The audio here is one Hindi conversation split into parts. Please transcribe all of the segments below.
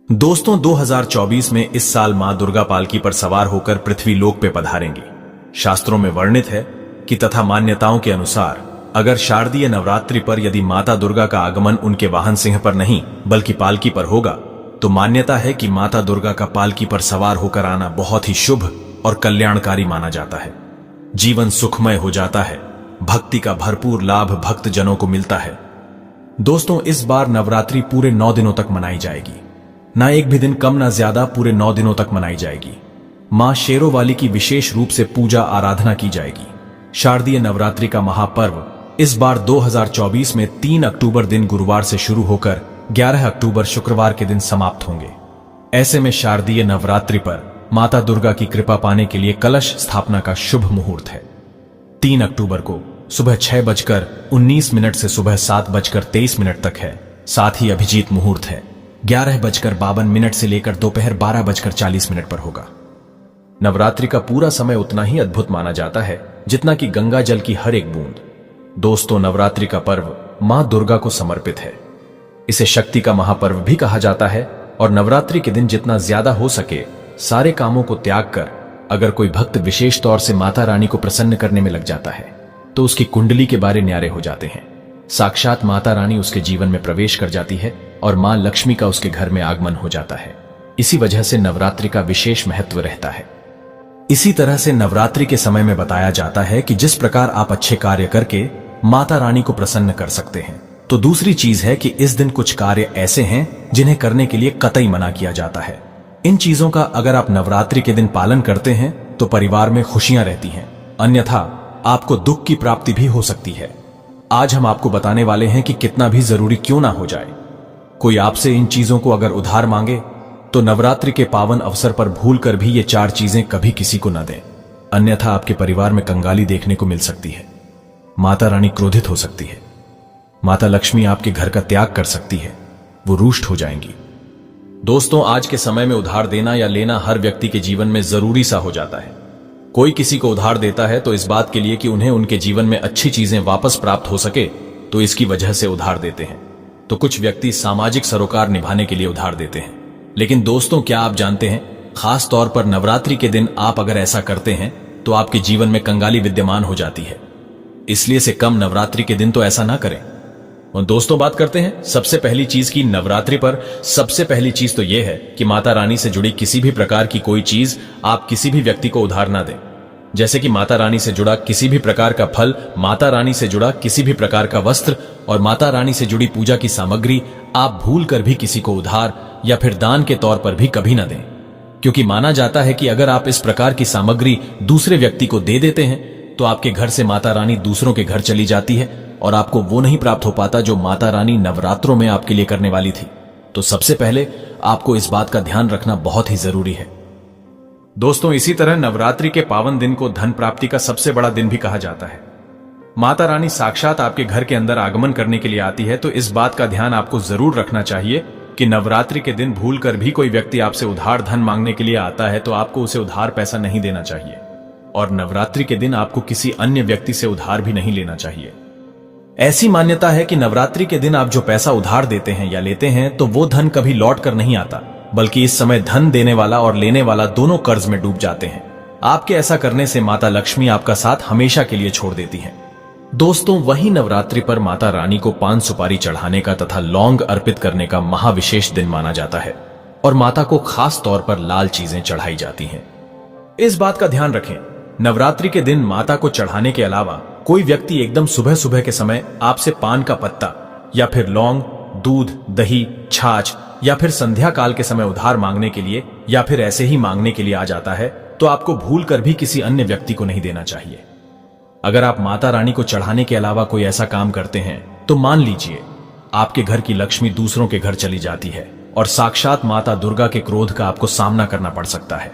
दोस्तों 2024 में इस साल मां दुर्गा पालकी पर सवार होकर पृथ्वी लोक पे पधारेंगी। शास्त्रों में वर्णित है कि तथा मान्यताओं के अनुसार अगर शारदीय नवरात्रि पर यदि माता दुर्गा का आगमन उनके वाहन सिंह पर नहीं बल्कि पालकी पर होगा तो मान्यता है कि माता दुर्गा का पालकी पर सवार होकर आना बहुत ही शुभ और कल्याणकारी माना जाता है। जीवन सुखमय हो जाता है, भक्ति का भरपूर लाभ भक्त जनों को मिलता है। दोस्तों इस बार नवरात्रि पूरे 9 दिनों तक मनाई जाएगी, ना एक भी दिन कम ना ज्यादा, पूरे 9 दिनों तक मनाई जाएगी। मां शेरों वाली की विशेष रूप से पूजा आराधना की जाएगी। शारदीय नवरात्रि का महापर्व इस बार 2024 में 3 अक्टूबर दिन गुरुवार से शुरू होकर 11 अक्टूबर शुक्रवार के दिन समाप्त होंगे। ऐसे में शारदीय नवरात्रि पर माता दुर्गा की कृपा पाने के लिए कलश स्थापना का शुभ मुहूर्त है। 3 अक्टूबर को सुबह 6:19 से सुबह 7:23 तक है। साथ ही अभिजीत मुहूर्त है 11:52 से लेकर दोपहर 12:40 पर होगा। नवरात्रि का पूरा समय उतना ही अद्भुत माना जाता है जितना कि गंगा जल की हर एक बूंद। दोस्तों नवरात्रि का पर्व मां दुर्गा को समर्पित है। इसे शक्ति का महापर्व भी कहा जाता है और नवरात्रि के दिन जितना ज्यादा हो सके सारे कामों को त्याग कर अगर कोई भक्त विशेष तौर से माता रानी को प्रसन्न करने में लग जाता है तो उसकी कुंडली के बारे न्यारे हो जाते हैं। साक्षात माता रानी उसके जीवन में प्रवेश कर जाती है और मां लक्ष्मी का उसके घर में आगमन हो जाता है। इसी वजह से नवरात्रि का विशेष महत्व रहता है। इसी तरह से नवरात्रि के समय में बताया जाता है कि जिस प्रकार आप अच्छे कार्य करके माता रानी को प्रसन्न कर सकते हैं, तो दूसरी चीज है कि इस दिन कुछ कार्य ऐसे हैं जिन्हें करने के लिए कतई मना किया जाता है। इन चीजों का अगर आप नवरात्रि के दिन पालन करते हैं तो परिवार में खुशियां रहती हैं, अन्यथा आपको दुख की प्राप्ति भी हो सकती है। आज हम आपको बताने वाले हैं कि कितना भी जरूरी क्यों ना हो जाए, कोई आपसे इन चीजों को अगर उधार मांगे तो नवरात्रि के पावन अवसर पर भूल कर भी ये 4 चीजें कभी किसी को न दें, अन्यथा आपके परिवार में कंगाली देखने को मिल सकती है। माता रानी क्रोधित हो सकती है, माता लक्ष्मी आपके घर का त्याग कर सकती है, वो रुष्ट हो जाएंगी। दोस्तों आज के समय में उधार देना या लेना हर व्यक्ति के जीवन में जरूरी सा हो जाता है। कोई किसी को उधार देता है तो इस बात के लिए कि उन्हें उनके जीवन में अच्छी चीजें वापस प्राप्त हो सके, तो इसकी वजह से उधार देते हैं। तो कुछ व्यक्ति सामाजिक सरोकार निभाने के लिए उधार देते हैं। लेकिन दोस्तों क्या आप जानते हैं, खास तौर पर नवरात्रि के दिन आप अगर ऐसा करते हैं तो आपके जीवन में कंगाली विद्यमान हो जाती है। इसलिए से कम नवरात्रि के दिन तो ऐसा ना करें। और दोस्तों बात करते हैं सबसे पहली चीज की। नवरात्रि पर सबसे पहली चीज तो यह है कि माता रानी से जुड़ी किसी भी प्रकार की कोई चीज आप किसी भी व्यक्ति को उधार ना दें। जैसे कि माता रानी से जुड़ा किसी भी प्रकार का फल, माता रानी से जुड़ा किसी भी प्रकार का वस्त्र और माता रानी से जुड़ी पूजा की सामग्री आप भूल कर भी किसी को उधार या फिर दान के तौर पर भी कभी ना दें, क्योंकि माना जाता है कि अगर आप इस प्रकार की सामग्री दूसरे व्यक्ति को दे देते हैं तो आपके घर से माता रानी दूसरों के घर चली जाती है और आपको वो नहीं प्राप्त हो पाता जो माता रानी नवरात्रों में आपके लिए करने वाली थी। तो सबसे पहले आपको इस बात का ध्यान रखना बहुत ही जरूरी है। दोस्तों इसी तरह नवरात्रि के पावन दिन को धन प्राप्ति का सबसे बड़ा दिन भी कहा जाता है। माता रानी साक्षात आपके घर के अंदर आगमन करने के लिए आती है, तो इस बात का ध्यान आपको जरूर रखना चाहिए कि नवरात्रि के दिन भूल कर भी कोई व्यक्ति आपसे उधार धन मांगने के लिए आता है तो आपको उसे उधार पैसा नहीं देना चाहिए, और नवरात्रि के दिन आपको किसी अन्य व्यक्ति से उधार भी नहीं लेना चाहिए। ऐसी मान्यता है कि नवरात्रि के दिन आप जो पैसा उधार देते हैं या लेते हैं तो वो धन कभी लौट कर नहीं आता, बल्कि इस समय धन देने वाला और लेने वाला दोनों कर्ज में डूब जाते हैं। आपके ऐसा करने से माता लक्ष्मी आपका साथ हमेशा के लिए छोड़ देती हैं। दोस्तों वही नवरात्रि पर माता रानी को पान सुपारी चढ़ाने का तथा लौंग अर्पित करने का महाविशेष दिन माना जाता है और माता को खास तौर पर लाल चीजें चढ़ाई जाती हैं। इस बात का ध्यान रखें, नवरात्रि के दिन माता को चढ़ाने के अलावा कोई व्यक्ति एकदम सुबह सुबह के समय आपसे पान का पत्ता या फिर लौंग, दूध, दही, छाछ या फिर संध्या काल के समय उधार मांगने के लिए या फिर ऐसे ही मांगने के लिए आ जाता है तो आपको भूल कर भी किसी अन्य व्यक्ति को नहीं देना चाहिए। अगर आप माता रानी को चढ़ाने के अलावा कोई ऐसा काम करते हैं तो मान लीजिए आपके घर की लक्ष्मी दूसरों के घर चली जाती है और साक्षात माता दुर्गा के क्रोध का आपको सामना करना पड़ सकता है।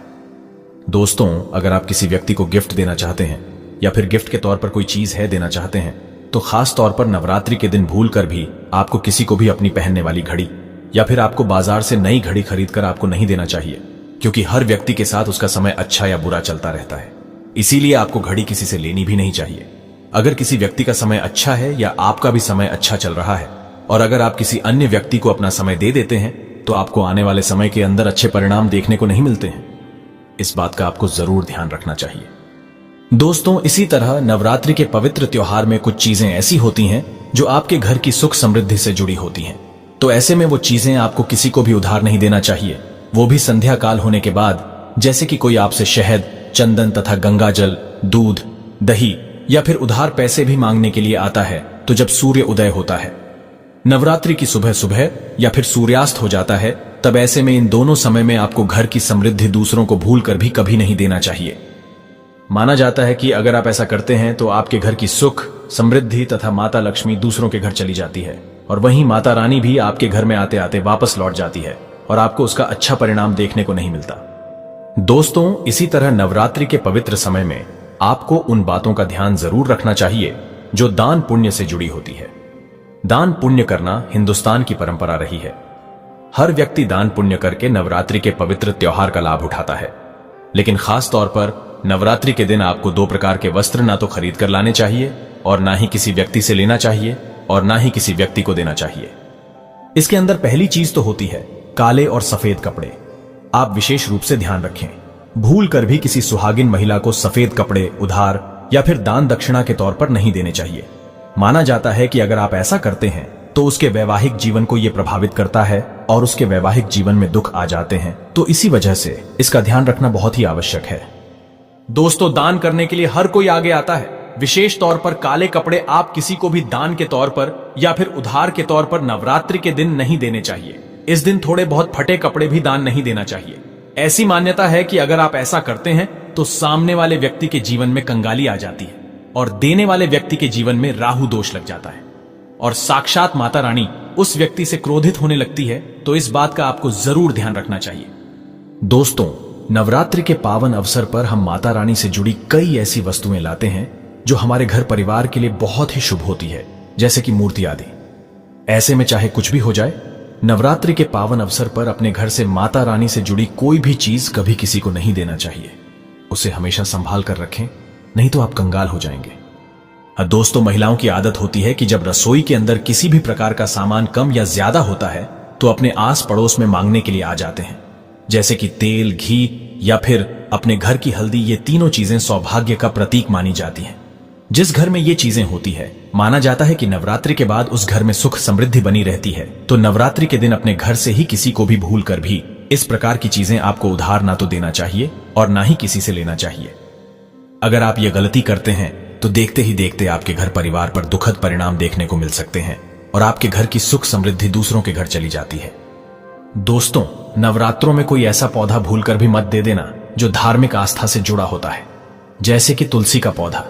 दोस्तों अगर आप किसी व्यक्ति को गिफ्ट देना चाहते हैं या फिर गिफ्ट के तौर पर कोई चीज है देना चाहते हैं तो खास तौर पर नवरात्रि के दिन भूल कर भी आपको किसी को भी अपनी पहनने वाली घड़ी या फिर आपको बाजार से नई घड़ी खरीद कर आपको नहीं देना चाहिए, क्योंकि हर व्यक्ति के साथ उसका समय अच्छा या बुरा चलता रहता है। इसीलिए आपको घड़ी किसी से लेनी भी नहीं चाहिए। अगर किसी व्यक्ति का समय अच्छा है या आपका भी समय अच्छा चल रहा है और अगर आप किसी अन्य व्यक्ति को अपना समय दे देते हैं तो आपको आने वाले समय के अंदर अच्छे परिणाम देखने को नहीं मिलते हैं। इस बात का आपको जरूर ध्यान रखना चाहिए। दोस्तों, इसी तरह नवरात्रि के पवित्र त्योहार में कुछ चीजें ऐसी होती हैं जो आपके घर की सुख समृद्धि से जुड़ी होती हैं। तो ऐसे में वो चीजें आपको किसी को भी उधार नहीं देना चाहिए, वो भी संध्या काल होने के बाद। जैसे कि कोई आपसे शहद, चंदन तथा गंगा जल, दूध, दही या फिर उधार पैसे भी मांगने के लिए आता है तो जब सूर्य उदय होता है, नवरात्रि की सुबह सुबह या फिर सूर्यास्त हो जाता है, तब ऐसे में इन दोनों समय में आपको घर की समृद्धि दूसरों को भूल कर भी कभी नहीं देना चाहिए। माना जाता है कि अगर आप ऐसा करते हैं तो आपके घर की सुख, समृद्धि तथा माता लक्ष्मी दूसरों के घर चली जाती है और वहीं माता रानी भी आपके घर में आते आते वापस लौट जाती है और आपको उसका अच्छा परिणाम देखने को नहीं मिलता। दोस्तों, इसी तरह नवरात्रि के पवित्र समय में आपको उन बातों का ध्यान जरूर रखना चाहिए जो दान पुण्य से जुड़ी होती है। दान पुण्य करना हिंदुस्तान की परंपरा रही है। हर व्यक्ति दान पुण्य करके नवरात्रि के पवित्र त्योहार का लाभ उठाता है, लेकिन खास तौर पर नवरात्रि के दिन आपको 2 प्रकार के वस्त्र ना तो खरीद कर लाने चाहिए और ना ही किसी व्यक्ति से लेना चाहिए और ना ही किसी व्यक्ति को देना चाहिए। इसके अंदर पहली चीज तो होती है काले और सफेद कपड़े। आप विशेष रूप से ध्यान रखें, भूल कर भी किसी सुहागिन महिला को सफेद कपड़े उधार या फिर दान दक्षिणा के तौर पर नहीं देने चाहिए। माना जाता है कि अगर आप ऐसा करते हैं तो उसके वैवाहिक जीवन को यह प्रभावित करता है और उसके वैवाहिक जीवन में दुख आ जाते हैं। तो इसी वजह से इसका ध्यान रखना बहुत ही आवश्यक है। दोस्तों, दान करने के लिए हर कोई आगे आता है। विशेष तौर पर काले कपड़े आप किसी को भी दान के तौर पर या फिर उधार के तौर पर नवरात्रि के दिन नहीं देने चाहिए। इस दिन थोड़े बहुत फटे कपड़े भी दान नहीं देना चाहिए। ऐसी मान्यता है कि अगर आप ऐसा करते हैं तो सामने वाले व्यक्ति के जीवन में कंगाली आ जाती है और देने वाले व्यक्ति के जीवन में राहु दोष लग जाता है और साक्षात माता रानी उस व्यक्ति से क्रोधित होने लगती है। तो इस बात का आपको जरूर ध्यान रखना चाहिए। दोस्तों, नवरात्रि के पावन अवसर पर हम माता रानी से जुड़ी कई ऐसी वस्तुएं लाते हैं जो हमारे घर परिवार के लिए बहुत ही शुभ होती है, जैसे कि मूर्ति आदि। ऐसे में चाहे कुछ भी हो जाए, नवरात्रि के पावन अवसर पर अपने घर से माता रानी से जुड़ी कोई भी चीज कभी किसी को नहीं देना चाहिए। उसे हमेशा संभाल कर रखें, नहीं तो आप कंगाल हो जाएंगे। दोस्तों, महिलाओं की आदत होती है कि जब रसोई के अंदर किसी भी प्रकार का सामान कम या ज्यादा होता है तो अपने आस पड़ोस में मांगने के लिए आ जाते हैं, जैसे कि तेल, घी या फिर अपने घर की हल्दी। ये तीनों चीजें सौभाग्य का प्रतीक मानी जाती हैं। जिस घर में ये चीजें होती है, माना जाता है कि नवरात्रि के बाद उस घर में सुख समृद्धि बनी रहती है। तो नवरात्रि के दिन अपने घर से ही किसी को भी भूल कर भी इस प्रकार की चीजें आपको उधार ना तो देना चाहिए और ना ही किसी से लेना चाहिए। अगर आप ये गलती करते हैं तो देखते ही देखते आपके घर परिवार पर दुखद परिणाम देखने को मिल सकते हैं और आपके घर की सुख समृद्धि दूसरों के घर चली जाती है। दोस्तों, नवरात्रों में कोई ऐसा पौधा भूलकर भी मत दे देना जो धार्मिक आस्था से जुड़ा होता है, जैसे कि तुलसी का पौधा।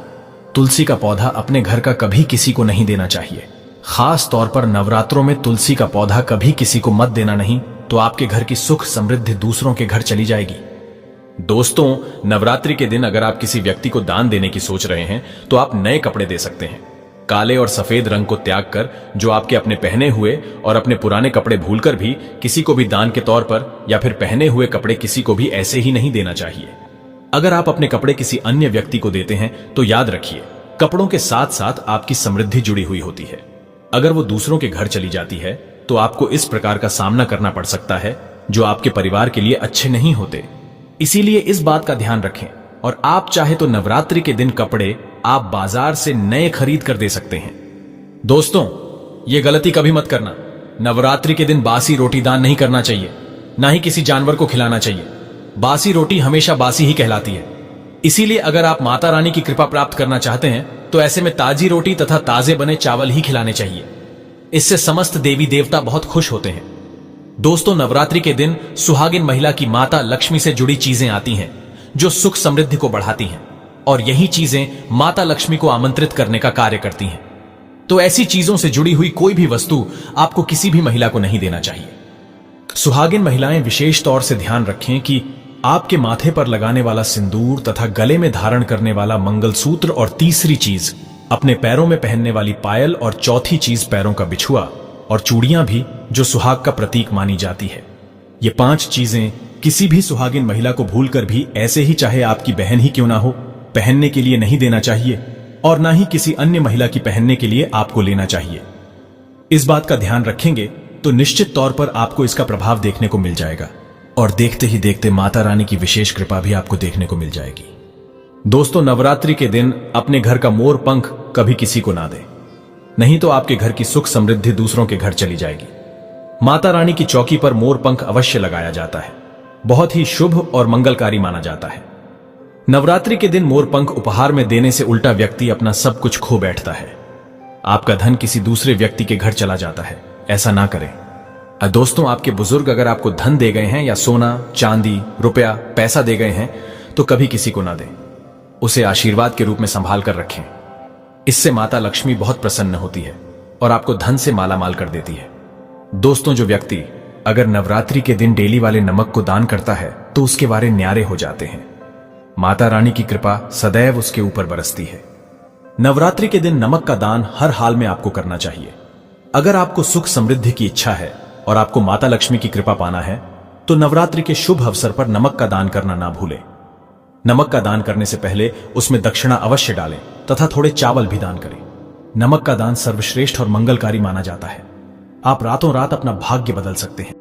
तुलसी का पौधा अपने घर का कभी किसी को नहीं देना चाहिए। खास तौर पर नवरात्रों में तुलसी का पौधा कभी किसी को मत देना, नहीं तो आपके घर की सुख समृद्धि दूसरों के घर चली जाएगी। दोस्तों, नवरात्रि के दिन अगर आप किसी व्यक्ति को दान देने की सोच रहे हैं तो आप नए कपड़े दे सकते हैं। काले और सफेद रंग को त्याग कर जो आपके अपने पहने हुए और अपने पुराने कपड़े भूलकर भी किसी को भी दान के तौर पर या फिर पहने हुए कपड़े किसी को भी ऐसे ही नहीं देना चाहिए। अगर आप अपने कपड़े किसी अन्य व्यक्ति को देते हैं तो याद रखिए, कपड़ों के साथ साथ आपकी समृद्धि जुड़ी हुई होती है। अगर वो दूसरों के घर चली जाती है तो आपको इस प्रकार का सामना करना पड़ सकता है जो आपके परिवार के लिए अच्छे नहीं होते। इसीलिए इस बात का ध्यान रखें और आप चाहे तो नवरात्रि के दिन कपड़े आप बाजार से नए खरीद कर दे सकते हैं। दोस्तों, ये गलती कभी मत करना। नवरात्रि के दिन बासी रोटी दान नहीं करना चाहिए, ना ही किसी जानवर को खिलाना चाहिए। बासी रोटी हमेशा बासी ही कहलाती है। इसीलिए अगर आप माता रानी की कृपा प्राप्त करना चाहते हैं तो ऐसे में ताजी रोटी तथा ताजे बने चावल ही खिलाने चाहिए। इससे समस्त देवी देवता बहुत खुश होते हैं। दोस्तों, नवरात्रि के दिन सुहागिन महिला की माता लक्ष्मी से जुड़ी चीजें आती हैं जो सुख समृद्धि को बढ़ाती हैं और यही चीजें माता लक्ष्मी को आमंत्रित करने का कार्य करती हैं। तो ऐसी चीजों से जुड़ी हुई कोई भी वस्तु आपको किसी भी महिला को नहीं देना चाहिए। सुहागिन महिलाएं विशेष तौर से ध्यान रखें कि आपके माथे पर लगाने वाला सिंदूर तथा गले में धारण करने वाला मंगलसूत्र और तीसरी चीज अपने पैरों में पहनने वाली पायल और चौथी चीज पैरों का बिछुआ और चूड़ियां भी जो सुहाग का प्रतीक मानी जाती है। ये 5 चीजें किसी भी सुहागिन महिला को भूलकर भी, ऐसे ही चाहे आपकी बहन ही क्यों ना हो, पहनने के लिए नहीं देना चाहिए और ना ही किसी अन्य महिला की पहनने के लिए आपको लेना चाहिए। इस बात का ध्यान रखेंगे तो निश्चित तौर पर आपको इसका प्रभाव देखने को मिल जाएगा और देखते ही देखते माता रानी की विशेष कृपा भी आपको देखने को मिल जाएगी। दोस्तों, नवरात्रि के दिन अपने घर का मोर पंख कभी किसी को ना दे, नहीं तो आपके घर की सुख समृद्धि दूसरों के घर चली जाएगी। माता रानी की चौकी पर मोर पंख अवश्य लगाया जाता है, बहुत ही शुभ और मंगलकारी माना जाता है। नवरात्रि के दिन मोर पंख उपहार में देने से उल्टा व्यक्ति अपना सब कुछ खो बैठता है, आपका धन किसी दूसरे व्यक्ति के घर चला जाता है। ऐसा ना करें। दोस्तों, आपके बुजुर्ग अगर आपको धन दे गए हैं या सोना चांदी रुपया पैसा दे गए हैं तो कभी किसी को ना दें, उसे आशीर्वाद के रूप में संभाल कर रखें। इससे माता लक्ष्मी बहुत प्रसन्न होती है और आपको धन से मालामाल कर देती है। दोस्तों, जो व्यक्ति अगर नवरात्रि के दिन डेली वाले नमक को दान करता है तो उसके वारे न्यारे हो जाते हैं। माता रानी की कृपा सदैव उसके ऊपर बरसती है। नवरात्रि के दिन नमक का दान हर हाल में आपको करना चाहिए। अगर आपको सुख समृद्धि की इच्छा है और आपको माता लक्ष्मी की कृपा पाना है तो नवरात्रि के शुभ अवसर पर नमक का दान करना ना भूलें। नमक का दान करने से पहले उसमें दक्षिणा अवश्य डालें तथा थोड़े चावल भी दान करें। नमक का दान सर्वश्रेष्ठ और मंगलकारी माना जाता है। आप रातों रात अपना भाग्य बदल सकते हैं।